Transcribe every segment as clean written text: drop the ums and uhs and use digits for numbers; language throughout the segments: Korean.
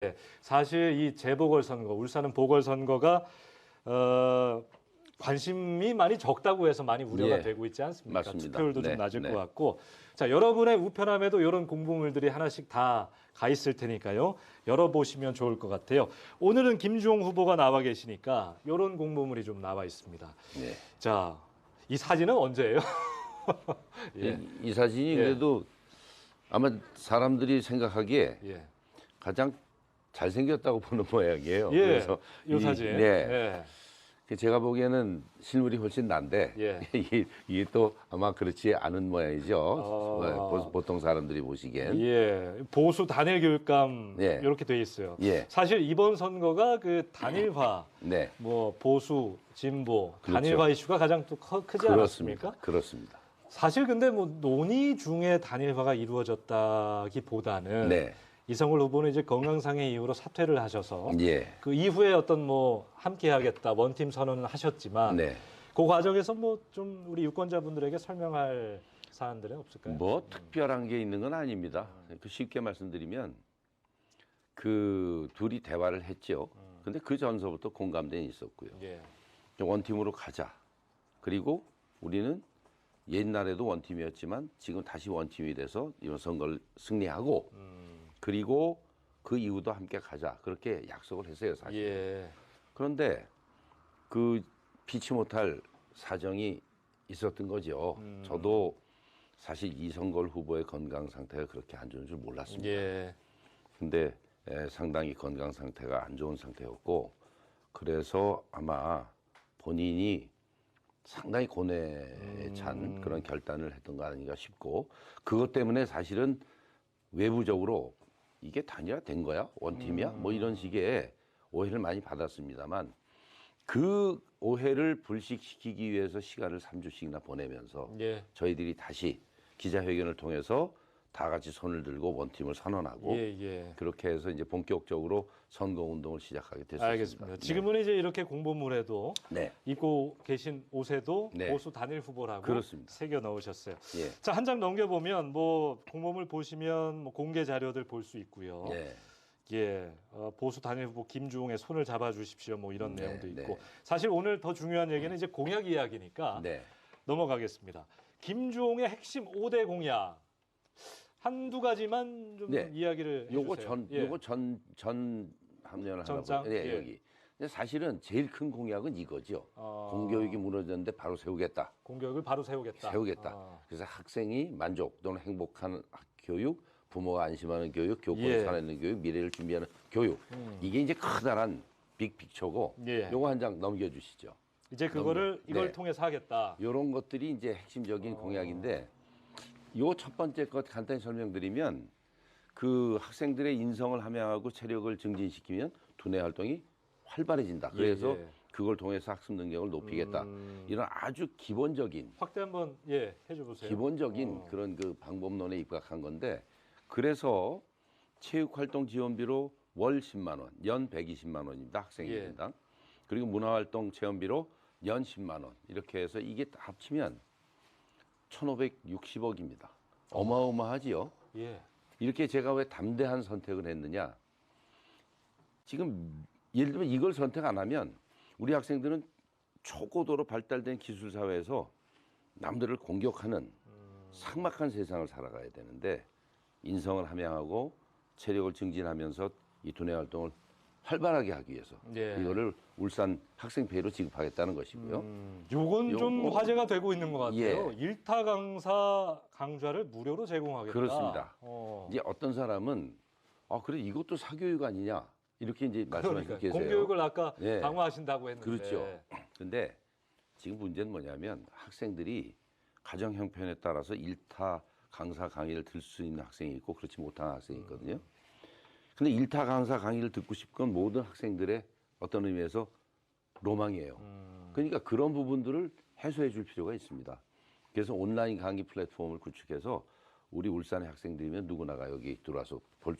네, 사실 이 재보궐선거, 울산은 보궐선거가 관심이 많이 적다고 해서 많이 우려가 예, 되고 있지 않습니까? 맞습니다. 투표율도 좀 네, 낮을 네. 것 같고. 자, 여러분의 우편함에도 이런 공보물들이 하나씩 다 가 있을 테니까요. 열어보시면 좋을 것 같아요. 오늘은 김주홍 후보가 나와 계시니까 이런 공보물이 좀 나와 있습니다. 네. 자, 이 사진은 언제예요? 예, 이 사진이 예. 그래도 아마 사람들이 생각하기에 예, 가장 잘생겼다고 보는 모양이에요. 예, 그래서 이 사진. 네. 예, 제가 보기에는 실물이 훨씬 난데 예. 이게 또 아마 그렇지 않은 모양이죠. 아. 보통 사람들이 보시기엔. 예, 보수 단일 교육감 예. 이렇게 돼 있어요. 예. 사실 이번 선거가 그 단일화, 네. 뭐 보수, 진보, 그렇죠. 단일화 이슈가 가장 또 크지 않았습니까? 그렇습니다. 사실 근데 뭐 논의 중에 단일화가 이루어졌다기보다는 네. 이성을 후보는 이제 건강상의 이유로 사퇴를 하셔서 예. 그 이후에 어떤 뭐 함께하겠다 원팀 선언을 하셨지만 네. 그 과정에서 뭐 좀 우리 유권자분들에게 설명할 사안들은 없을까요? 뭐 특별한 게 있는 건 아닙니다. 쉽게 말씀드리면 그 둘이 대화를 했죠. 근데 그 전서부터 공감대는 있었고요. 예. 원팀으로 가자. 그리고 우리는 옛날에도 원팀이었지만 지금 다시 원팀이 돼서 이번 선거를 승리하고 그리고 그 이후도 함께 가자. 그렇게 약속을 했어요, 사실. 예. 그런데 그 피치 못할 사정이 있었던 거죠. 저도 사실 이성걸 후보의 건강 상태가 그렇게 안 좋은 줄 몰랐습니다. 예. 근데 상당히 건강 상태가 안 좋은 상태였고 그래서 아마 본인이 상당히 고뇌에 찬 그런 결단을 했던 거 아닌가 싶고 그것 때문에 사실은 외부적으로 이게 단일화된 거야? 원팀이야? 뭐 이런 식의 오해를 많이 받았습니다만 그 오해를 불식시키기 위해서 시간을 3주씩이나 보내면서 예. 저희들이 다시 기자회견을 통해서 다 같이 손을 들고 원팀을 선언하고 예. 그렇게 해서 이제 본격적으로 선거 운동을 시작하게 됐습니다. 알겠습니다. 지금은 이제 이렇게 공보물에도 네. 입고 계신 옷에도 네. 보수 단일 후보라고 그렇습니다. 새겨 넣으셨어요. 예. 자, 한 장 넘겨보면 뭐 공보물 보시면 뭐 공개 자료들 볼 수 있고요. 네. 예, 보수 단일 후보 김주홍의 손을 잡아주십시오. 뭐 이런 네, 내용도 있고. 네. 사실 오늘 더 중요한 얘기는 이제 공약 이야기니까 네. 넘어가겠습니다. 김주홍의 핵심 5대 공약 한두 가지만 좀 네. 이야기를 해주세요. 요거 전 합류를 전장? 하라고. 네, 예. 여기. 근데 사실은 제일 큰 공약은 이거죠. 공교육이 무너졌는데 바로 세우겠다. 공교육을 바로 세우겠다. 그래서 학생이 만족 또는 행복한 교육, 부모가 안심하는 교육, 교권을 예. 살아내는 교육, 미래를 준비하는 교육. 이게 이제 커다란 빅픽처고 예. 요거 한 장 넘겨주시죠. 이제 그거를 이걸 네. 통해서 하겠다. 이런 것들이 이제 핵심적인 공약인데 요 첫 번째 것 간단히 설명드리면 그 학생들의 인성을 함양하고 체력을 증진시키면 두뇌 활동이 활발해진다. 그래서 예. 그걸 통해서 학습 능력을 높이겠다. 이런 아주 기본적인 확대 한번 해줘 보세요. 기본적인 그런 그 방법론에 입각한 건데 그래서 체육활동 지원비로 월 10만 원, 연 120만 원입니다. 학생인당. 그리고 문화활동 체험비로 연 10만 원. 이렇게 해서 이게 다 합치면 1,560억입니다. 어마어마하지요. 예. 이렇게 제가 왜 담대한 선택을 했느냐. 지금 예를 들면 이걸 선택 안 하면 우리 학생들은 초고도로 발달된 기술 사회에서 남들을 공격하는 삭막한 세상을 살아가야 되는데 인성을 함양하고 체력을 증진하면서 이 두뇌 활동을 활발하게 하기 위해서 이거를 울산 학생페이로 지급하겠다는 것이고요. 요건 좀 요거- 화제가 되고 있는 것 같아요. 예. 일타 강사 강좌를 무료로 제공하겠다. 그렇습니다. 어. 이제 어떤 사람은 그래 이것도 사교육 아니냐 이렇게 이제 말씀하시고 그러니까 계세요. 공교육을 아까 예. 강화하신다고 했는데. 그렇죠. 근데 지금 문제는 뭐냐면 학생들이 가정 형편에 따라서 일타 강사 강의를 들 수 있는 학생이 있고 그렇지 못한 학생이 있거든요. 근데 일타 강사 강의를 듣고 싶건 모든 학생들의 어떤 의미에서 로망이에요. 그러니까 그런 부분들을 해소해 줄 필요가 있습니다. 그래서 온라인 강의 플랫폼을 구축해서 우리 울산의 학생들이면 누구나가 여기 들어와서 볼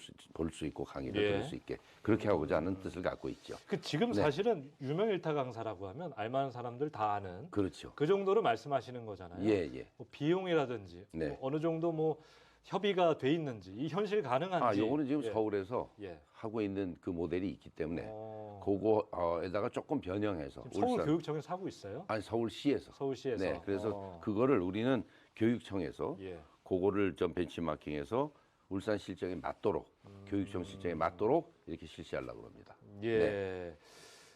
수 있고 강의를 들을 수 있게 그렇게 하고자 하는 뜻을 갖고 있죠. 그 지금 네. 사실은 유명 일타 강사라고 하면 알만한 사람들 다 아는 그렇죠. 그 정도로 말씀하시는 거잖아요. 예. 뭐 비용이라든지 네. 뭐 어느 정도 뭐 협의가 돼 있는지, 이 현실 가능한지. 요거는 지금 예. 서울에서 예. 하고 있는 그 모델이 있기 때문에 어, 그거에다가 조금 변형해서 지금 서울교육청에서 하고 있어요? 아니 서울시에서. 서울시에서. 네, 그래서 그거를 우리는 교육청에서 예. 그거를 좀 벤치마킹해서 울산 실정에 맞도록 교육청 실정에 맞도록 이렇게 실시하려고 합니다. 예. 네.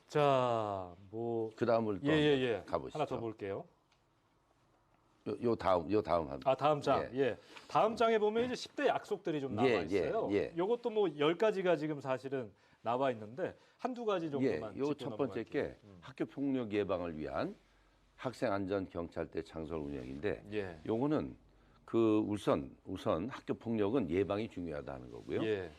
자, 뭐 그 다음을 또 예. 가보시죠. 하나 더 볼게요. 요 다음 한. 다음 장. 예. 다음 장에 보면 이제 10대 약속들이 좀 나와 예, 있어요. 예. 요것도 뭐 10가지가 지금 사실은 나와 있는데 한두 가지 정도만 요 짚고 첫 번째 넘어갈게요. 게 학교 폭력 예방을 위한 학생 안전 경찰대 창설 운영인데 예. 요거는 그 우선 학교 폭력은 예방이 중요하다는 거고요. 예.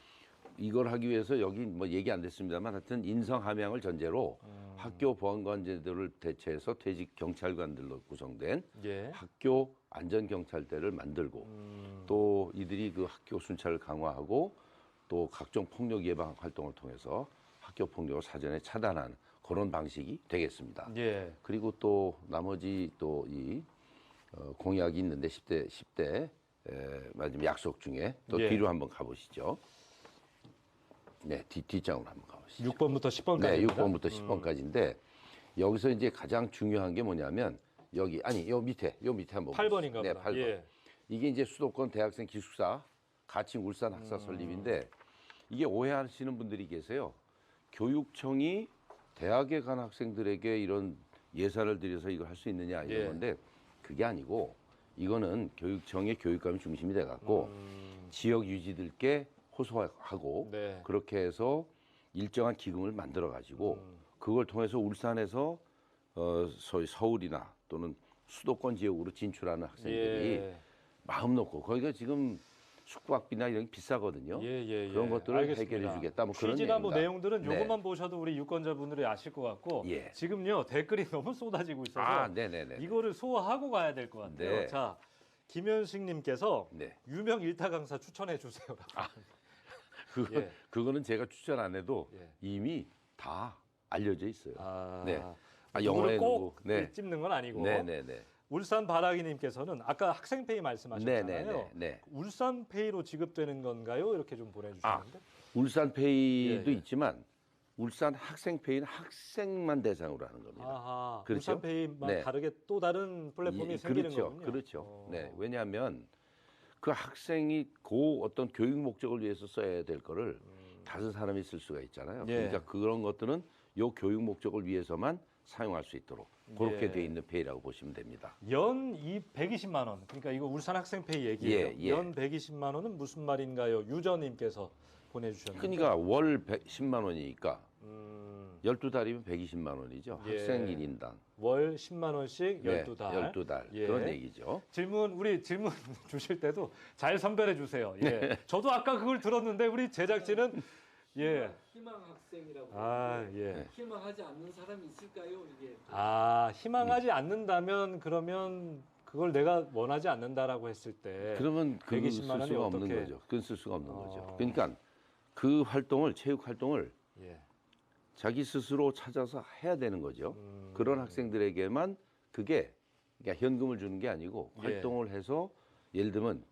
이걸 하기 위해서 여기 뭐 얘기 안 됐습니다만 하여튼 인성 함양을 전제로 학교 보안관제도를 대체해서 퇴직 경찰관들로 구성된 예. 학교 안전 경찰대를 만들고 또 이들이 그 학교 순찰을 강화하고 또 각종 폭력 예방 활동을 통해서 학교 폭력을 사전에 차단하는 그런 방식이 되겠습니다. 예. 그리고 또 나머지 또 이 공약이 있는데 10대 마지막 약속 중에 또 예. 뒤로 한번 가보시죠. 네, 뒷장으로 한번 가보시죠. 6번부터 10번까지. 네, 6번부터 10번까지인데 여기서 이제 가장 중요한 게 뭐냐면 여기 아니 요 밑에 한번 8번인가 네, 보다. 8번. 예. 이게 이제 수도권 대학생 기숙사 가칭 울산 학사 설립인데 이게 오해하시는 분들이 계세요. 교육청이 대학에 간 학생들에게 이런 예산을 들여서 이걸 할 수 있느냐 이런 예. 건데 그게 아니고 이거는 교육청의 교육감이 중심이 돼 갖고 지역 유지들께 호소하고 네. 그렇게 해서 일정한 기금을 만들어 가지고 그걸 통해서 울산에서 소위 서울이나 또는 수도권 지역으로 진출하는 학생들이 예. 마음 놓고 거기가 지금 숙박비나 이런 게 비싸거든요. 예. 그런 것들을 알겠습니다. 해결해 주겠다. 뭐 그런 취지나 뭐 얘기입니다. 내용들은 네. 요것만 보셔도 우리 유권자분들이 아실 것 같고 예. 지금요 댓글이 너무 쏟아지고 있어서 네네네. 이거를 소화하고 가야 될 것 같아요. 네. 자, 김현식님께서 네. 유명 일타 강사 추천해 주세요. 예. 그거는 제가 추천 안 해도 예. 이미 다 알려져 있어요. 네. 영어에 영어를 꼭 네. 찝는 건 아니고. 네네네. 울산 바라기님께서는 아까 학생페이 말씀하셨잖아요. 네. 울산페이로 지급되는 건가요? 이렇게 좀 보내주셨는데. 울산페이도 예. 있지만 울산 학생페이는 학생만 대상으로 하는 겁니다. 아하. 그렇죠? 울산페이만 네. 다르게 또 다른 플랫폼이 생기는 그렇죠. 거군요. 그렇죠. 네. 왜냐하면 그 학생이 그 어떤 교육 목적을 위해서 써야 될 거를 다른 사람이 쓸 수가 있잖아요. 예. 그러니까 그런 것들은 요 교육 목적을 위해서만 사용할 수 있도록 그렇게 예. 돼 있는 페이라고 보시면 됩니다. 연 120만 원. 그러니까 이거 울산 학생페이 얘기예요. 예. 연 120만 원은 무슨 말인가요? 유저님께서 보내주셨는데. 그러니까 월 10만 원이니까 음, 12달이면 120만 원이죠. 예. 학생 1인당. 월 10만 원씩 네, 12달. 12달. 예. 그런 얘기죠. 질문 주실 때도 잘 선별해 주세요. 예. 네. 저도 아까 그걸 들었는데 우리 제작진은 예. 희망 학생이라고. 예. 희망하지 않는 사람이 있을까요? 이게. 희망하지 않는다면 그러면 그걸 내가 원하지 않는다라고 했을 때 그러면 그걸 120만 쓸 원이 수가 없는 어떻게- 거죠. 그건 쓸 수가 없는 거죠. 그러니까 그 활동을 체육 활동을 예. 자기 스스로 찾아서 해야 되는 거죠. 그런 학생들에게만 그게 그러니까 현금을 주는 게 아니고 예. 활동을 해서 예를 들면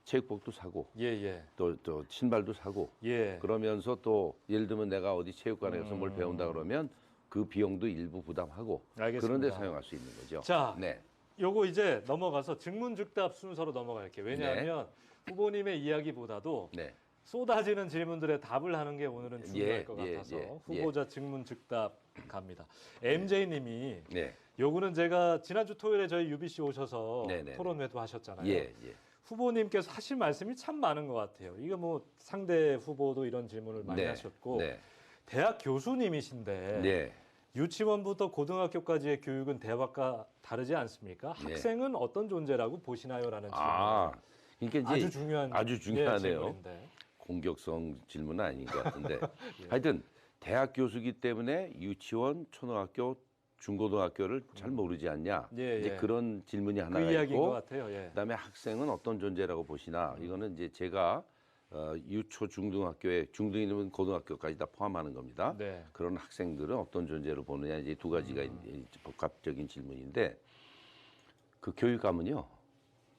체육복도 사고 예. 또 신발도 사고 예. 그러면서 또 예를 들면 내가 어디 체육관에 가서 뭘 배운다 그러면 그 비용도 일부 부담하고 알겠습니다. 그런 데 사용할 수 있는 거죠. 자, 네. 요거 이제 넘어가서 증문즉답 순서로 넘어갈게요. 왜냐하면 후보님의 이야기보다도 네. 쏟아지는 질문들에 답을 하는 게 오늘은 중요할 것 같아서 예. 후보자 증문즉답 갑니다. MJ님이 네. 요거는 제가 지난주 토요일에 저희 UBC 오셔서 네네네. 토론회도 하셨잖아요. 예. 후보님께서 하실 말씀이 참 많은 것 같아요. 이거 뭐 상대 후보도 이런 질문을 많이 하셨고 네. 대학 교수님이신데 네. 유치원부터 고등학교까지의 교육은 대학과 다르지 않습니까? 네. 학생은 어떤 존재라고 보시나요?라는 질문. 그러니까 아주 이제 중요한 아주 중요하네요. 질문인데. 공격성 질문은 아닌 것 같은데 예. 하여튼 대학 교수기 때문에 유치원, 초등학교, 중고등학교를 잘 모르지 않냐 이제 그런 질문이 그 하나가 이야기인 것 있고 같아요. 예. 그다음에 학생은 어떤 존재라고 보시나 이거는 이제 제가 유초 중등학교에 중등이면 고등학교까지 다 포함하는 겁니다. 네. 그런 학생들은 어떤 존재로 보느냐 이제 두 가지가 복합적인 질문인데 그 교육감은요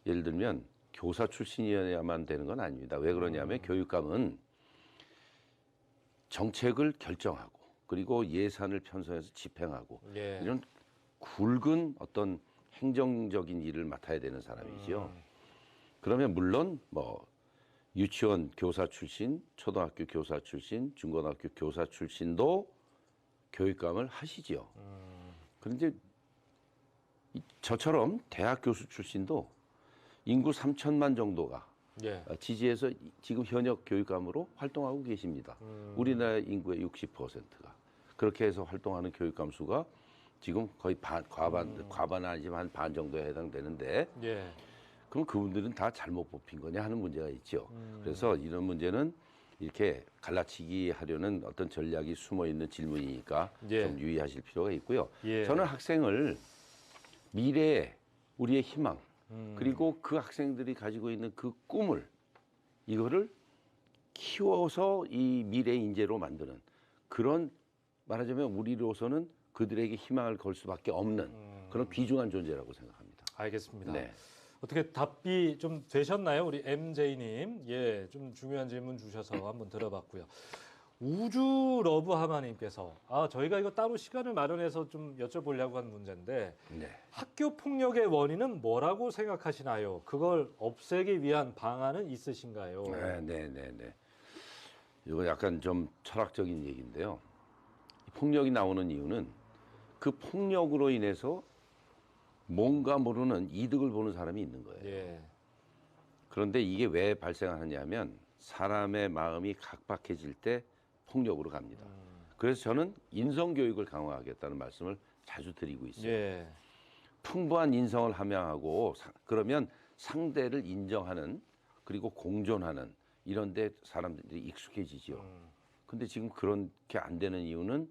예를 들면 교사 출신이어야만 되는 건 아닙니다. 왜 그러냐면 교육감은 정책을 결정하고 그리고 예산을 편성해서 집행하고 예. 이런 굵은 어떤 행정적인 일을 맡아야 되는 사람이죠. 그러면 물론 뭐 유치원 교사 출신, 초등학교 교사 출신, 중고등학교 교사 출신도 교육감을 하시지요. 그런데 저처럼 대학 교수 출신도 인구 3천만 정도가 예. 지지해서 지금 현역 교육감으로 활동하고 계십니다. 우리나라 인구의 60%가 그렇게 해서 활동하는 교육감 수가 지금 거의 과반은 아니지만 한 반 정도에 해당되는데 예. 그럼 그분들은 다 잘못 뽑힌 거냐 하는 문제가 있죠. 그래서 이런 문제는 이렇게 갈라치기 하려는 어떤 전략이 숨어 있는 질문이니까 예. 좀 유의하실 필요가 있고요. 예. 저는 학생을 미래에 우리의 희망 그리고 그 학생들이 가지고 있는 그 꿈을 이거를 키워서 이 미래 인재로 만드는 그런 말하자면 우리로서는 그들에게 희망을 걸 수밖에 없는 그런 귀중한 존재라고 생각합니다. 알겠습니다. 네. 어떻게 답이 좀 되셨나요? 우리 MJ님. 예, 좀 중요한 질문 주셔서 한번 들어봤고요. 우주 러브 하마님께서 저희가 이거 따로 시간을 마련해서 좀 여쭤보려고 한 문제인데 네. 학교 폭력의 원인은 뭐라고 생각하시나요? 그걸 없애기 위한 방안은 있으신가요? 네. 이거 약간 좀 철학적인 얘기인데요. 폭력이 나오는 이유는 그 폭력으로 인해서 뭔가 모르는 이득을 보는 사람이 있는 거예요. 예. 그런데 이게 왜 발생하냐면 사람의 마음이 각박해질 때 폭력으로 갑니다. 그래서 저는 인성교육을 강화하겠다는 말씀을 자주 드리고 있어요. 예. 풍부한 인성을 함양하고 그러면 상대를 인정하는 그리고 공존하는 이런 데 사람들이 익숙해지죠. 근데 지금 그렇게 안 되는 이유는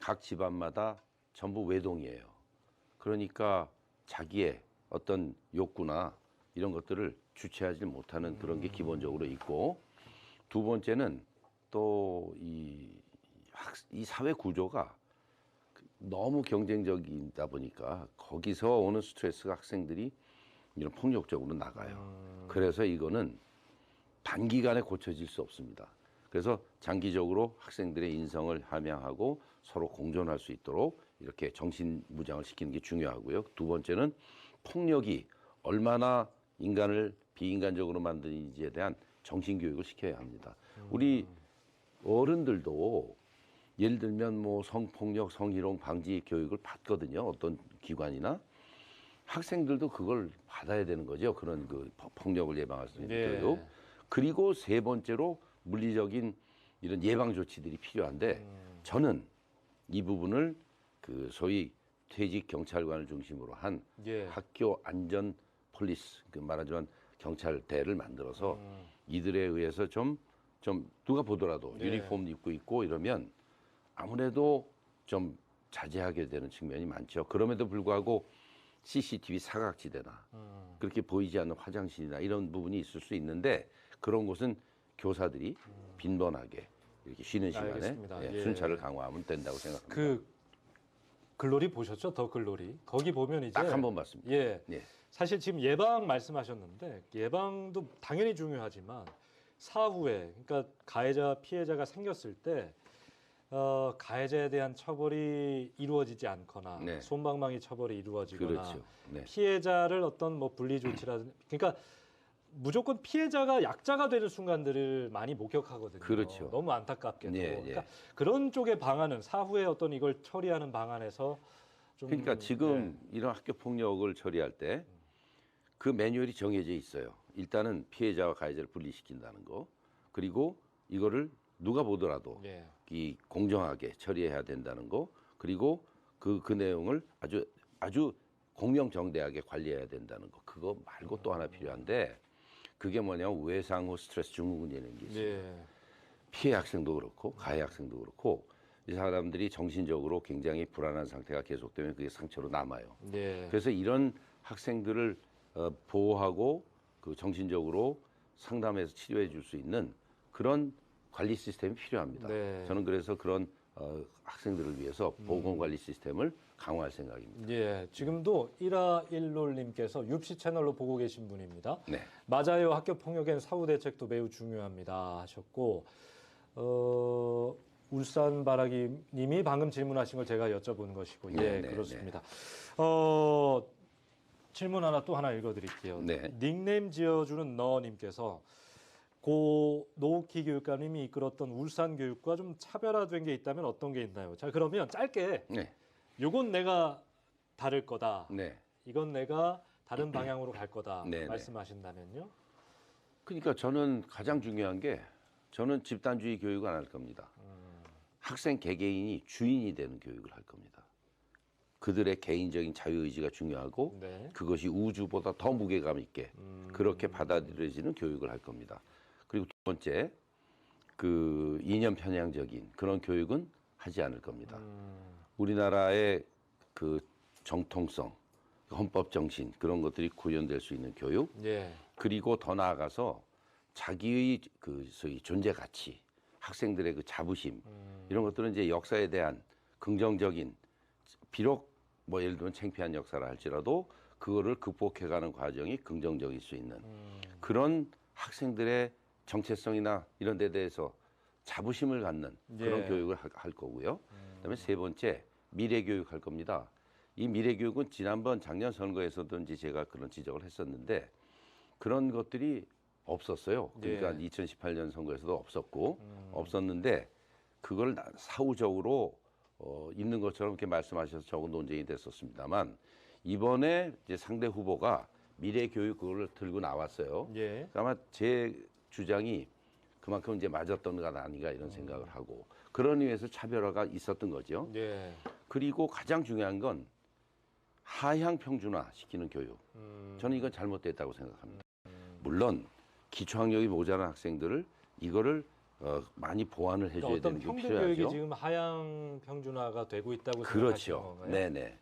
각 집안마다 전부 외동이에요. 그러니까 자기의 어떤 욕구나 이런 것들을 주체하지 못하는 그런 게 기본적으로 있고 두 번째는 또 이 사회 구조가 너무 경쟁적이다 보니까 거기서 오는 스트레스가 학생들이 이런 폭력적으로 나가요. 그래서 이거는 단기간에 고쳐질 수 없습니다. 그래서 장기적으로 학생들의 인성을 함양하고 서로 공존할 수 있도록 이렇게 정신 무장을 시키는 게 중요하고요. 두 번째는 폭력이 얼마나 인간을 비인간적으로 만드는지에 대한 정신 교육을 시켜야 합니다. 우리 어른들도 예를 들면 뭐 성폭력, 성희롱 방지 교육을 받거든요. 어떤 기관이나 학생들도 그걸 받아야 되는 거죠. 그런 그 폭력을 예방할 수 있는 예. 교육. 그리고 세 번째로 물리적인 이런 예방 조치들이 필요한데 저는 이 부분을 그 소위 퇴직 경찰관을 중심으로 한 예. 학교 안전 폴리스 그 말하자면 경찰대를 만들어서 이들에 의해서 좀 누가 보더라도 네. 유니폼 입고 있고 이러면 아무래도 좀 자제하게 되는 측면이 많죠. 그럼에도 불구하고 CCTV 사각지대나 그렇게 보이지 않는 화장실이나 이런 부분이 있을 수 있는데 그런 곳은 교사들이 빈번하게 이렇게 쉬는 시간에 알겠습니다. 예. 순찰을 강화하면 된다고 생각합니다. 그 글로리 보셨죠? 더 글로리. 거기 보면 이제 딱 한 번 봤습니다. 예. 예. 사실 지금 예방 말씀하셨는데 예방도 당연히 중요하지만 사후에 그러니까 가해자 피해자가 생겼을 때 가해자에 대한 처벌이 이루어지지 않거나 네. 솜방망이 처벌이 이루어지거나 그렇죠. 네. 피해자를 어떤 뭐 분리 조치라든지 그러니까 무조건 피해자가 약자가 되는 순간들을 많이 목격하거든요. 그렇죠. 너무 안타깝게도. 네, 그러니까 그런 쪽의 방안은 사후에 어떤 이걸 처리하는 방안에서 좀 그러니까 지금 이런 학교 폭력을 처리할 때 그 매뉴얼이 정해져 있어요. 일단은 피해자와 가해자를 분리시킨다는 거. 그리고 이거를 누가 보더라도 예. 이 공정하게 처리해야 된다는 거. 그리고 그 내용을 아주 공명정대하게 관리해야 된다는 거. 그거 말고 또 하나 필요한데 그게 뭐냐면 외상 후 스트레스 증후군이라는 게 있어요. 예. 피해 학생도 그렇고 가해 학생도 그렇고 이 사람들이 정신적으로 굉장히 불안한 상태가 계속되면 그게 상처로 남아요. 예. 그래서 이런 학생들을 보호하고 그 정신적으로 상담해서 치료해 줄 수 있는 그런 관리 시스템이 필요합니다. 네. 저는 그래서 그런 학생들을 위해서 보건 관리 시스템을 강화할 생각입니다. 예, 지금도 1화1롤님께서 육시 채널로 보고 계신 분입니다. 네. 맞아요. 학교 폭력엔 사후 대책도 매우 중요합니다 하셨고 울산 바라기님이 방금 질문하신 걸 제가 여쭤본 것이고 예, 네, 그렇습니다. 질문 또 하나 읽어드릴게요. 네. 닉네임 지어주는 너님께서 고 노우키 교육감님이 이끌었던 울산 교육과 좀 차별화된 게 있다면 어떤 게 있나요? 자, 그러면 짧게 네. 요건 내가 다를 거다. 네. 이건 내가 다른 방향으로 갈 거다. 네, 네. 말씀하신다면요? 그러니까 저는 가장 중요한 게 저는 집단주의 교육을 안 할 겁니다. 학생 개개인이 주인이 되는 교육을 할 겁니다. 그들의 개인적인 자유의지가 중요하고 네. 그것이 우주보다 더 무게감 있게 그렇게 받아들여지는 교육을 할 겁니다. 그리고 두 번째, 그 이념 편향적인 그런 교육은 하지 않을 겁니다. 우리나라의 그 정통성, 헌법 정신 그런 것들이 구현될 수 있는 교육, 예. 그리고 더 나아가서 자기의 그 소위 존재 가치, 학생들의 그 자부심 이런 것들은 이제 역사에 대한 긍정적인 비록 뭐 예를 들면 창피한 역사를 할지라도 그거를 극복해가는 과정이 긍정적일 수 있는 그런 학생들의 정체성이나 이런 데 대해서 자부심을 갖는 그런 예. 교육을 할 거고요. 그다음에 세 번째 미래 교육 할 겁니다. 이 미래 교육은 지난번 작년 선거에서도 이제 제가 그런 지적을 했었는데 그런 것들이 없었어요. 그러니까 예. 2018년 선거에서도 없었고 없었는데 그걸 사후적으로 있는 것처럼 이렇게 말씀하셔서 적은 논쟁이 됐었습니다만 이번에 이제 상대 후보가 미래 교육 그걸 들고 나왔어요. 예. 아마 제 주장이 그만큼 이제 맞았던 것 아닌가 이런 생각을 하고 그런 의미에서 차별화가 있었던 거죠. 예. 그리고 가장 중요한 건 하향 평준화 시키는 교육. 저는 이건 잘못됐다고 생각합니다. 물론 기초학력이 모자란 학생들을 이거를 많이 보완을 해줘야 그러니까 어떤 되는 게 평등 필요하죠. 교육이 지금 하향 평준화가 되고 있다고 생각하시는 그렇죠. 건가요? 네네.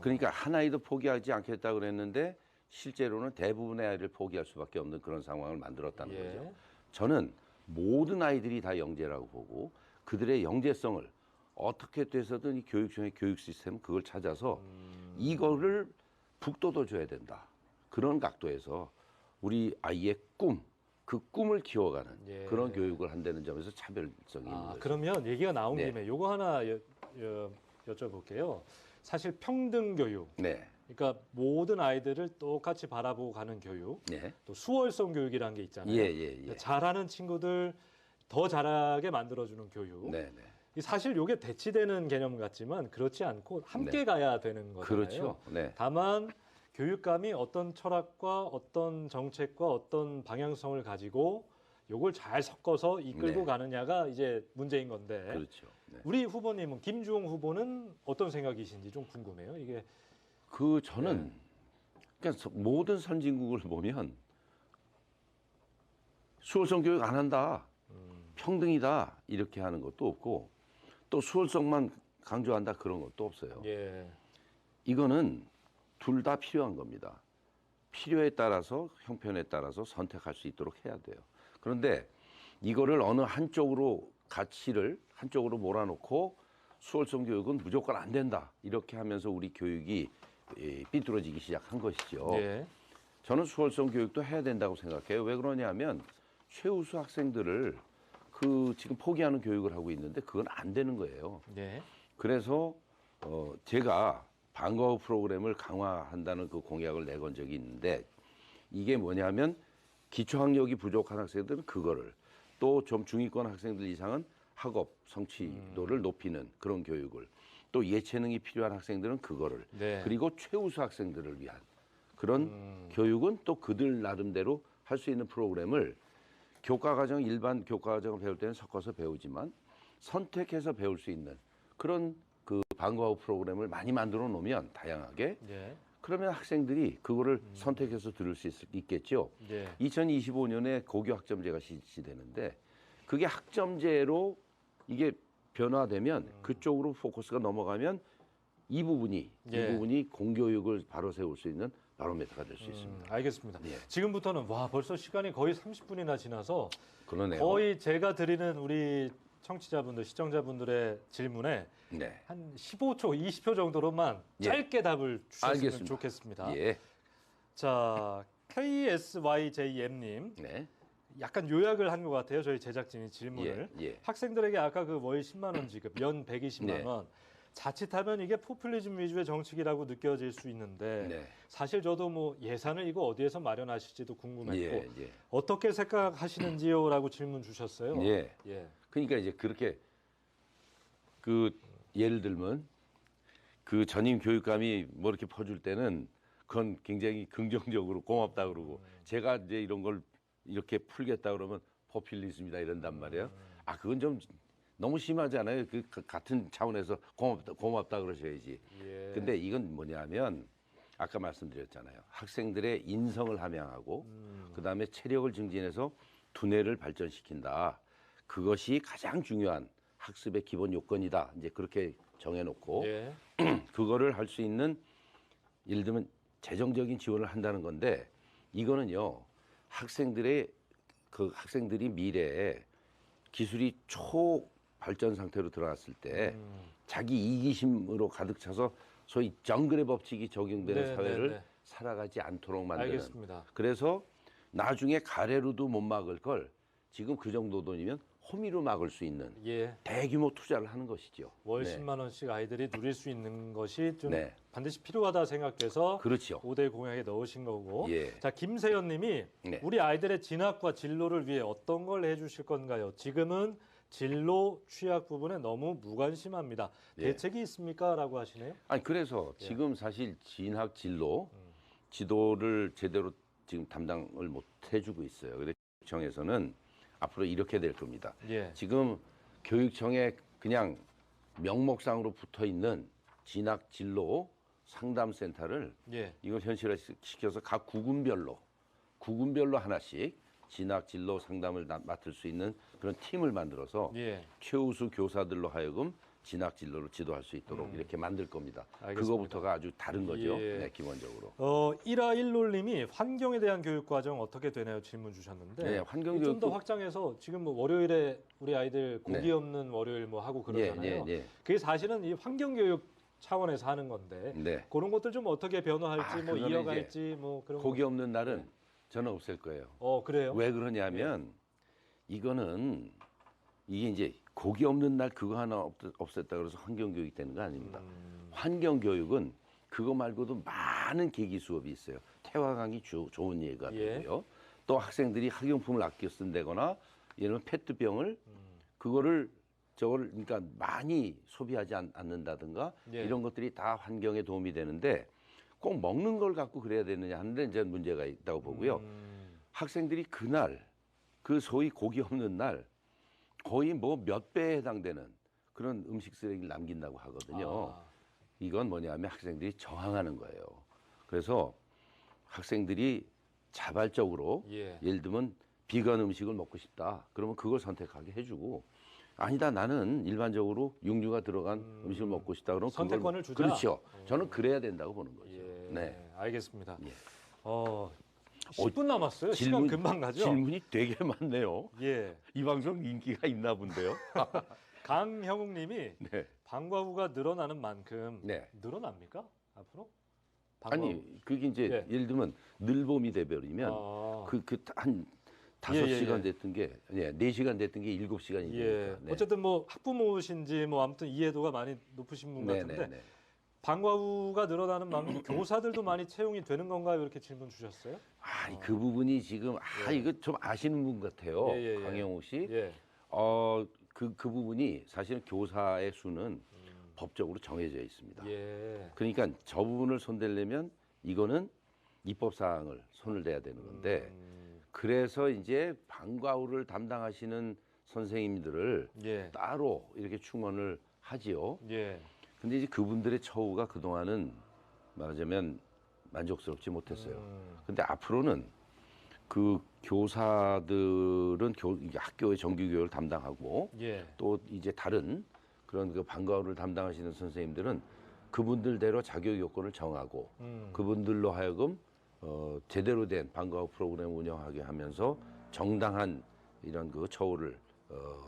그러니까 한 아이도 포기하지 않겠다고 그랬는데 실제로는 대부분의 아이를 포기할 수밖에 없는 그런 상황을 만들었다는 예. 거죠. 저는 모든 아이들이 다 영재라고 보고 그들의 영재성을 어떻게 돼서든 이 교육청의 교육 시스템은 그걸 찾아서 이거를 북돋워 줘야 된다. 그런 각도에서 우리 아이의 그 꿈을 키워가는 예. 그런 교육을 한다는 점에서 차별성이 있는 거죠. 그러면 얘기가 나온 네. 김에 요거 하나 여쭤볼게요. 사실 평등 교육, 네, 그러니까 모든 아이들을 똑같이 바라보고 가는 교육, 네, 또 수월성 교육이라는 게 있잖아요. 예. 잘하는 친구들 더 잘하게 만들어주는 교육. 네, 네. 이 사실 이게 대치되는 개념 같지만 그렇지 않고 함께 네. 가야 되는 거잖아요. 그렇죠. 네, 다만 교육감이 어떤 철학과 어떤 정책과 어떤 방향성을 가지고 요걸 잘 섞어서 이끌고 네. 가느냐가 이제 문제인 건데 그렇죠. 네. 우리 후보님은 김주홍 후보는 어떤 생각이신지 좀 궁금해요. 이게 저는 그러니까 모든 선진국을 보면 수월성 교육 안 한다, 평등이다 이렇게 하는 것도 없고 또 수월성만 강조한다 그런 것도 없어요. 예, 이거는 둘 다 필요한 겁니다. 필요에 따라서 형편에 따라서 선택할 수 있도록 해야 돼요. 그런데 이거를 어느 한쪽으로 가치를 한쪽으로 몰아놓고 수월성 교육은 무조건 안 된다 이렇게 하면서 우리 교육이 삐뚤어지기 시작한 것이죠. 예, 저는 수월성 교육도 해야 된다고 생각해요. 왜 그러냐면 최우수 학생들을 지금 포기하는 교육을 하고 있는데 그건 안 되는 거예요. 예, 그래서 제가 방과 후 프로그램을 강화한다는 그 공약을 내건 적이 있는데 이게 뭐냐면 기초학력이 부족한 학생들은 그거를 또 좀 중위권 학생들 이상은 학업 성취도를 높이는 그런 교육을 또 예체능이 필요한 학생들은 그거를 네. 그리고 최우수 학생들을 위한 그런 교육은 또 그들 나름대로 할 수 있는 프로그램을 교과과정 일반 교과과정을 배울 때는 섞어서 배우지만 선택해서 배울 수 있는 그런 그 방과 후 프로그램을 많이 만들어 놓으면 다양하게 예, 그러면 학생들이 그거를 선택해서 들을 수 있겠죠. 예, 2025년에 고교 학점제가 실시되는데 그게 학점제로 이게 변화되면 그쪽으로 포커스가 넘어가면 이 부분이 예. 공교육을 바로 세울 수 있는 바로미터가 될 수 있습니다. 알겠습니다. 예. 지금부터는 와 벌써 시간이 거의 30분이나 지나서 그러네요. 거의 제가 드리는 우리 청취자분들, 시청자분들의 질문에 네. 한 15초, 20초 정도로만 예. 짧게 답을 주셨으면 알겠습니다. 좋겠습니다. 예. 자, KSYJM님 네. 약간 요약을 한 것 같아요. 저희 제작진이 질문을. 예. 예. 학생들에게 아까 그 월 10만 원 지급, 연 120만 네. 원. 자칫하면 이게 포퓰리즘 위주의 정책이라고 느껴질 수 있는데 네. 사실 저도 뭐 예산을 이거 어디에서 마련하실지도 궁금했고 예. 예. 어떻게 생각하시는지요라고 질문 주셨어요. 예. 예. 그러니까 이제 그렇게 그 예를 들면 그 전임 교육감이 뭐 이렇게 퍼줄 때는 그건 굉장히 긍정적으로 고맙다 그러고 제가 이제 이런 걸 이렇게 풀겠다 그러면 포퓰리즘이다 이런단 말이에요. 아 그건 좀 너무 심하잖아요. 그 같은 차원에서 고맙다 그러셔야지. 예. 근데 이건 뭐냐면 아까 말씀드렸잖아요. 학생들의 인성을 함양하고 그다음에 체력을 증진해서 두뇌를 발전시킨다. 그것이 가장 중요한 학습의 기본 요건이다. 이제 그렇게 정해놓고 예. 그거를 할 수 있는 예를 들면 재정적인 지원을 한다는 건데 이거는요 학생들이 미래에 기술이 초 발전 상태로 들어갔을 때 자기 이기심으로 가득 차서 소위 정글의 법칙이 적용되는 네, 사회를 네, 네. 살아가지 않도록 만드는. 알겠습니다. 그래서 나중에 가래로도 못 막을 걸 지금 그 정도 돈이면 호미로 막을 수 있는 예. 대규모 투자를 하는 것이죠. 월 네. 10만 원씩 아이들이 누릴 수 있는 것이 좀 네. 반드시 필요하다 생각해서 그렇죠. 5대 공약에 넣으신 거고. 예. 자, 김세연 님이 네. 우리 아이들의 진학과 진로를 위해 어떤 걸 해 주실 건가요? 지금은 진로 취약 부분에 너무 무관심합니다. 예. 대책이 있습니까? 라고 하시네요. 아니 그래서 예. 지금 사실 진학 진로 지도를 제대로 지금 담당을 못 해주고 있어요. 그래서 교육청에서는 앞으로 이렇게 될 겁니다. 예. 지금 교육청에 그냥 명목상으로 붙어 있는 진학 진로 상담센터를 예. 이걸 현실화시켜서 각 구군별로 하나씩 진학 진로 상담을 맡을 수 있는 그런 팀을 만들어서 예. 최우수 교사들로 하여금 진학 진로를 지도할 수 있도록 이렇게 만들 겁니다. 알겠습니다. 그거부터가 아주 다른 거죠. 예. 네, 기본적으로. 1화1롤님이 환경에 대한 교육 과정 어떻게 되나요? 질문 주셨는데 네, 환경 좀 더 교육도 확장해서 지금 뭐 월요일에 우리 아이들 고기 네. 없는 월요일 뭐 하고 그러잖아요. 예, 예, 예. 그게 사실은 이 환경 교육 차원에서 하는 건데 네. 그런 것들 좀 어떻게 변화할지 뭐 그거는 이어갈지 뭐 그런 고기 없는 날은 저는 없앨 거예요. 그래요? 왜 그러냐면 이거는 이게 이제 고기 없는 날 그거 하나 없앴다 그래서 환경 교육이 되는 거 아닙니다. 환경 교육은 그거 말고도 많은 계기 수업이 있어요. 태화강이 좋은 예가 예. 되고요. 또 학생들이 학용품을 아껴 쓴다거나 예를 들면 페트병을 저걸 그러니까 많이 소비하지 않는다든가 예. 이런 것들이 다 환경에 도움이 되는데 꼭 먹는 걸 갖고 그래야 되느냐 하는데 이제 문제가 있다고 보고요. 학생들이 그날 그 소위 고기 없는 날 거의 뭐 몇 배에 해당되는 그런 음식 쓰레기를 남긴다고 하거든요. 아, 이건 뭐냐면 학생들이 저항하는 거예요. 그래서 학생들이 자발적으로 예. 예를 들면 비건 음식을 먹고 싶다. 그러면 그걸 선택하게 해주고 아니다 나는 일반적으로 육류가 들어간 음식을 먹고 싶다. 그러면 선택권을 그걸, 주자. 그렇죠. 저는 그래야 된다고 보는 거죠. 예. 네. 알겠습니다. 예. 10분 남았어요. 시간 금방 가죠? 질문이 되게 많네요. 예. 이 방송 인기가 있나 본데요. 강형욱 님이 네. 방과후가 늘어나는 만큼 네. 늘어납니까? 앞으로? 방과후. 아니 그게 이제 예. 예를 들면 늘봄이 돼버리면 아. 한 예, 5시간 예. 됐던 게 4시간 됐던 게 7시간이 예. 되니까. 네. 어쨌든 뭐 학부모신지 뭐 아무튼 이해도가 많이 높으신 분 네, 같은데 네, 네. 방과후가 늘어나는 만큼 교사들도 많이 채용이 되는 건가요? 이렇게 질문 주셨어요. 그 부분이 지금 이거 좀 아시는 분 같아요. 예, 예, 예. 강영욱 씨. 예. 그 부분이 사실은 교사의 수는 법적으로 정해져 있습니다. 예. 그러니까 저 부분을 손대려면 이거는 입법 사항을 손을 대야 되는 건데 그래서 이제 방과후를 담당하시는 선생님들을 예. 따로 이렇게 충원을 하지요. 예. 근데 이제 그분들의 처우가 그동안은 말하자면 만족스럽지 못했어요. 근데 앞으로는 그 교사들은 학교의 정규 교육을 담당하고 예. 또 이제 다른 그런 그 방과후를 담당하시는 선생님들은 그분들대로 자격 요건을 정하고 그분들로 하여금 제대로 된 방과후 프로그램 운영하게 하면서 정당한 이런 그 처우를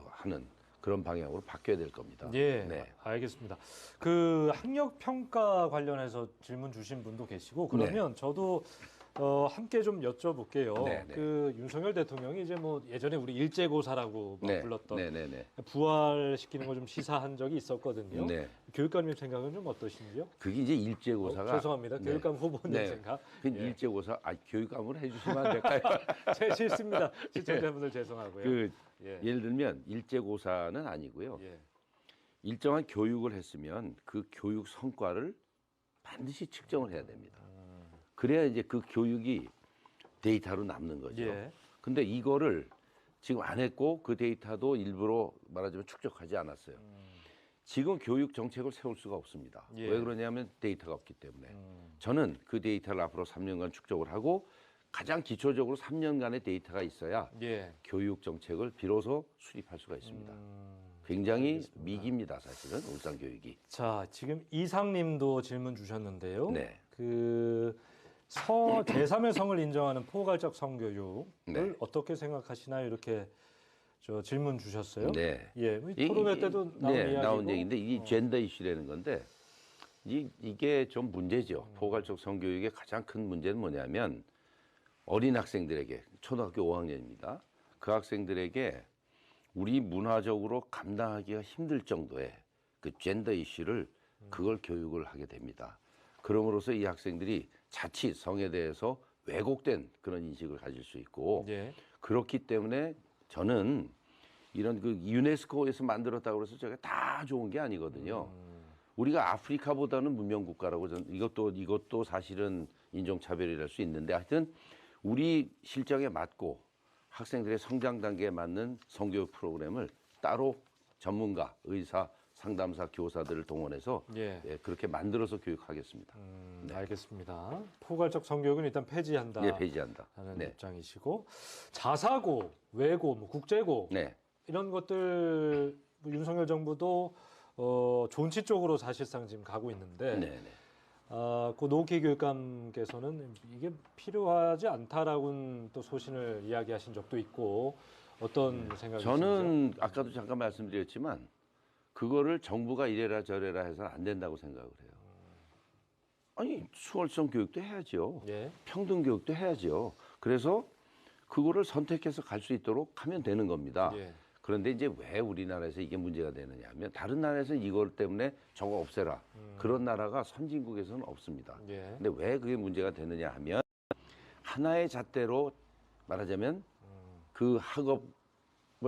하는 그런 방향으로 바뀌어야 될 겁니다. 예, 네. 알겠습니다. 그 학력 평가 관련해서 질문 주신 분도 계시고 그러면 저도 함께 좀 여쭤볼게요. 네, 네. 그 윤석열 대통령이 이제 뭐 예전에 우리 일제고사라고 막 불렀던 네. 부활시키는 거 좀 시사한 적이 있었거든요. 네. 교육감님 생각은 좀 어떠신지요? 그게 이제 일제고사가 죄송합니다. 네. 교육감 후보님 네. 생각. 그 예. 일제고사 교육감으로 해주시면 안 될까요? 제 실수입니다. 시청자분들 죄송하고요. 그 예. 예를 들면 일제고사는 아니고요. 예. 일정한 교육을 했으면 그 교육 성과를 반드시 측정을 해야 됩니다. 그래야 이제 그 교육이 데이터로 남는 거죠. 예. 근데 이거를 지금 안 했고 그 데이터도 일부러 말하자면 축적하지 않았어요. 지금 교육 정책을 세울 수가 없습니다. 예. 왜 그러냐면 데이터가 없기 때문에. 저는 그 데이터를 앞으로 3년간 축적을 하고 가장 기초적으로 3년간의 데이터가 있어야 예. 교육 정책을 비로소 수립할 수가 있습니다. 굉장히 미기입니다, 사실은 울산 교육이. 자, 지금 이상님도 질문 주셨는데요. 네. 그 제3의 성을 인정하는 포괄적 성교육을 네. 어떻게 생각하시나요? 이렇게 저 질문 주셨어요. 네. 예, 토론회 때도 나온 이야기고. 나온 얘기인데 이게 젠더 이슈라는 건데 이게 좀 문제죠. 포괄적 성교육의 가장 큰 문제는 뭐냐면 어린 학생들에게 초등학교 5학년입니다. 그 학생들에게 우리 문화적으로 감당하기가 힘들 정도의 그 젠더 이슈를 그걸 교육을 하게 됩니다. 그럼으로써 이 학생들이 자칫 성에 대해서 왜곡된 그런 인식을 가질 수 있고 예. 그렇기 때문에 저는 이런 그 유네스코에서 만들었다고 해서 저게 다 좋은 게 아니거든요. 우리가 아프리카보다는 문명 국가라고 저는 이것도 사실은 인종차별이랄 수 있는데 하여튼 우리 실정에 맞고 학생들의 성장 단계에 맞는 성교육 프로그램을 따로 전문가, 의사, 상담사, 교사들을 동원해서 예. 그렇게 만들어서 교육하겠습니다. 네. 알겠습니다. 포괄적 성교육은 일단 폐지한다. 예, 폐지한다. 하는 네. 입장이시고 자사고, 외고, 뭐 국제고 네. 이런 것들 뭐 윤석열 정부도 존치 쪽으로 사실상 지금 가고 있는데 네. 그 노키 교육감께서는 이게 필요하지 않다라고는 또 소신을 이야기하신 적도 있고 어떤 생각이신지요? 저는 아까도 잠깐 말씀드렸지만 그거를 정부가 이래라 저래라 해서는 안 된다고 생각을 해요. 아니 수월성 교육도 해야죠. 예. 평등 교육도 해야죠. 그래서 그거를 선택해서 갈 수 있도록 하면 되는 겁니다. 예. 그런데 이제 왜 우리나라에서 이게 문제가 되느냐 하면 다른 나라에서는 이걸 때문에 저거 없애라. 그런 나라가 선진국에서는 없습니다. 예. 근데 왜 그게 문제가 되느냐 하면 하나의 잣대로 말하자면 그 학업을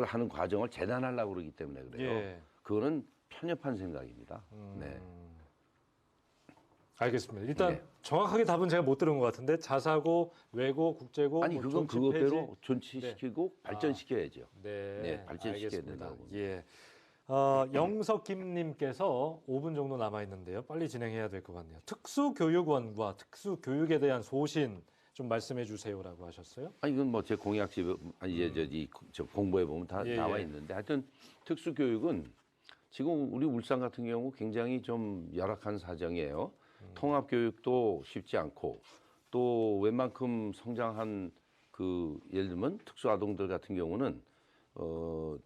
하는 과정을 재단하려고 그러기 때문에 그래요. 예. 그거는 편협한 생각입니다. 네. 알겠습니다. 일단 네. 정확하게 답은 제가 못 들은 것 같은데 자사고, 외고, 국제고 아니 뭐 그건 존치 그것대로 존치시키고 발전시켜야죠. 네, 네, 발전시켜야 알겠습니다. 된다고 예. 영석김님께서 5분 정도 남아 있는데요. 빨리 진행해야 될 것 같네요. 특수교육원과 특수교육에 대한 소신 좀 말씀해 주세요라고 하셨어요. 아니 이건 뭐 제 공약집 저 공부해 보면 다 예, 나와 예. 있는데 하여튼 특수교육은 지금 우리 울산 같은 경우 굉장히 좀 열악한 사정이에요. 통합교육도 쉽지 않고 또 웬만큼 성장한 그 예를 들면 특수아동들 같은 경우는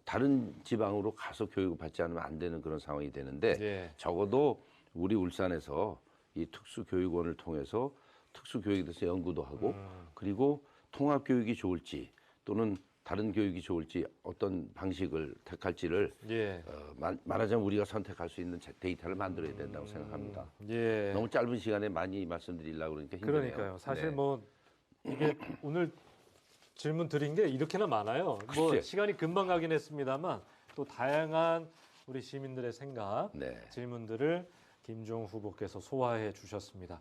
다른 지방으로 가서 교육을 받지 않으면 안 되는 그런 상황이 되는데 예. 적어도 우리 울산에서 이 특수교육원을 통해서 특수교육에 대해서 연구도 하고 그리고 통합교육이 좋을지 또는 다른 교육이 좋을지 어떤 방식을 택할지를 예. 말하자면 우리가 선택할 수 있는 데이터를 만들어야 된다고 생각합니다. 예. 너무 짧은 시간에 많이 말씀드리려고 그러니까 힘드네요. 그러니까요. 사실 네. 뭐 이게 오늘 질문 드린 게 이렇게나 많아요. 뭐 글쎄. 시간이 금방 가긴 했습니다만 또 다양한 우리 시민들의 생각, 네. 질문들을 김종 후보께서 소화해 주셨습니다.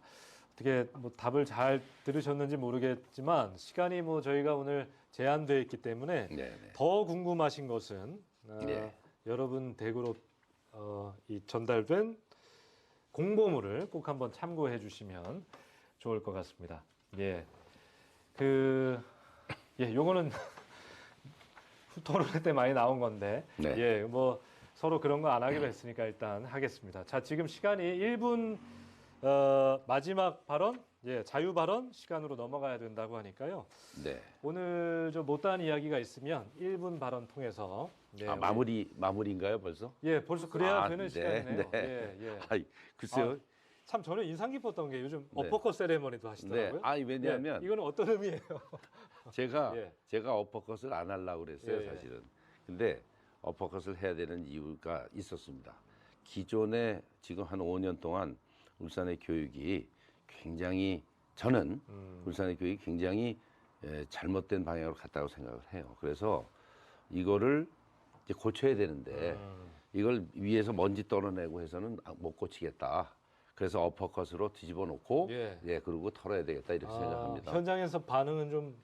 어떻게 뭐 답을 잘 들으셨는지 모르겠지만 시간이 뭐 저희가 오늘 제한되어 있기 때문에 네. 더 궁금하신 것은 네. 여러분 댁으로 이 전달된 공보물을 꼭 한번 참고해 주시면 좋을 것 같습니다. 예. 요거는 토론회 때 많이 나온 건데, 네. 예, 뭐 서로 그런 거 안 하기로 했으니까 일단 하겠습니다. 자, 지금 시간이 1분 마지막 발언, 예, 자유 발언 시간으로 넘어가야 된다고 하니까요. 네. 오늘 좀 못다한 이야기가 있으면 1분 발언 통해서 네, 아, 마무리인가요, 벌써? 예, 벌써 그래야 아, 되는 네, 시간이네요. 네. 예, 예. 아, 글쎄요. 참 저는 인상 깊었던 게 요즘 네. 어퍼컷 세레머니도 네. 하시더라고요. 아, 왜냐하면 예, 이거는 어떤 의미예요? 예. 제가 어퍼컷을 안 하려고 그랬어요, 예, 예. 사실은. 근데 어퍼컷을 해야 되는 이유가 있었습니다. 기존에 지금 한 5년 동안 울산의 교육이 굉장히 저는 울산의 교육이 굉장히 잘못된 방향으로 갔다고 생각을 해요. 그래서 이거를 이제 고쳐야 되는데 이걸 위에서 먼지 떨어내고 해서는 못 고치겠다. 그래서 어퍼컷으로 뒤집어 놓고 예. 그리고 털어야 되겠다 이렇게 생각합니다. 현장에서 반응은 좀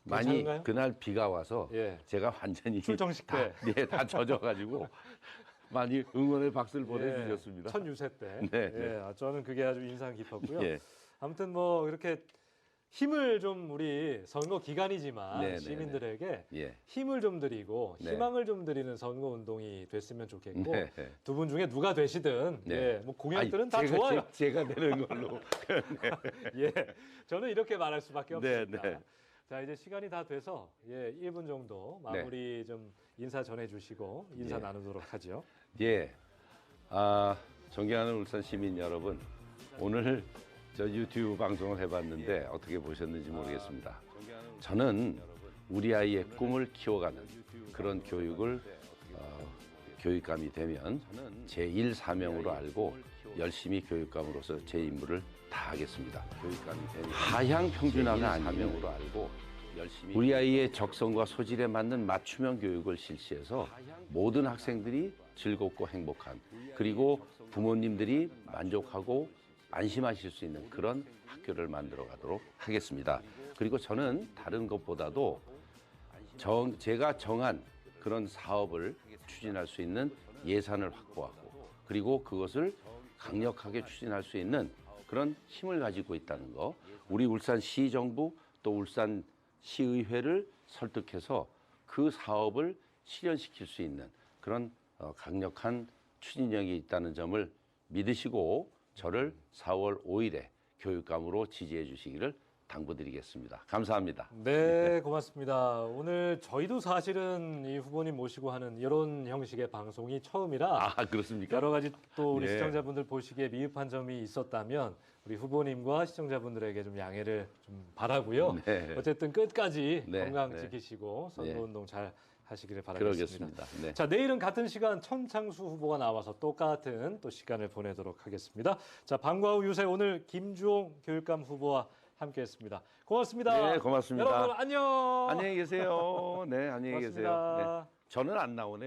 많이 괜찮은가요? 그날 비가 와서 예. 제가 완전히 출정식 때. 다 젖어가지고 많이 응원의 박수를 보내주셨습니다. 첫 유세 때. 네, 예, 저는 그게 아주 인상 깊었고요. 예. 아무튼 뭐 이렇게 힘을 좀 우리 선거 기간이지만 네, 네, 시민들에게 예. 힘을 좀 드리고 네. 희망을 좀 드리는 선거 운동이 됐으면 좋겠고 네. 두 분 중에 누가 되시든 네. 예, 뭐 공약들은 아니, 다 좋아요. 제가 되는 걸로. 예, 저는 이렇게 말할 수밖에 네, 없습니다. 네. 자, 이제 시간이 다 돼서 1분 정도 마무리 좀 인사 전해주시고 인사 예. 나누도록 하죠. 예. 존경하는 울산 시민 여러분, 오늘 저 유튜브 방송을 해봤는데 어떻게 보셨는지 모르겠습니다. 저는 우리 아이의 꿈을 키워가는 그런 교육을 교육감이 되면 제1 사명으로 알고 열심히 교육감으로서 제 임무를 다하겠습니다. 하향 평준화가 아닌 사명으로 알고 우리 아이의 적성과 소질에 맞는 맞춤형 교육을 실시해서 모든 학생들이 즐겁고 행복한 그리고 부모님들이 만족하고 안심하실 수 있는 그런 학교를 만들어 가도록 하겠습니다. 그리고 저는 다른 것보다도 제가 정한 그런 사업을 추진할 수 있는 예산을 확보하고 그리고 그것을 강력하게 추진할 수 있는 그런 힘을 가지고 있다는 거, 우리 울산시 정부 또 울산시의회를 설득해서 그 사업을 실현시킬 수 있는 그런 강력한 추진력이 있다는 점을 믿으시고 저를 4월 5일에 교육감으로 지지해 주시기를 당부드리겠습니다. 감사합니다. 네, 고맙습니다. 오늘 저희도 사실은 이 후보님 모시고 하는 이런 형식의 방송이 처음이라 그렇습니까? 여러 가지 또 우리 네. 시청자분들 보시기에 미흡한 점이 있었다면 우리 후보님과 시청자분들에게 좀 양해를 좀 바라고요. 네. 어쨌든 끝까지 네, 건강 네. 지키시고 네. 선거운동 잘 하시기를 바라겠습니다. 그러겠습니다. 네. 자, 내일은 같은 시간 천창수 후보가 나와서 똑같은 또 시간을 보내도록 하겠습니다. 자, 방과후 유세 오늘 김주홍 교육감 후보와 함께했습니다. 고맙습니다. 네, 고맙습니다. 여러분 안녕. 안녕히 계세요. 네, 안녕히 계세요. 고맙습니다. 네. 저는 안 나오네요.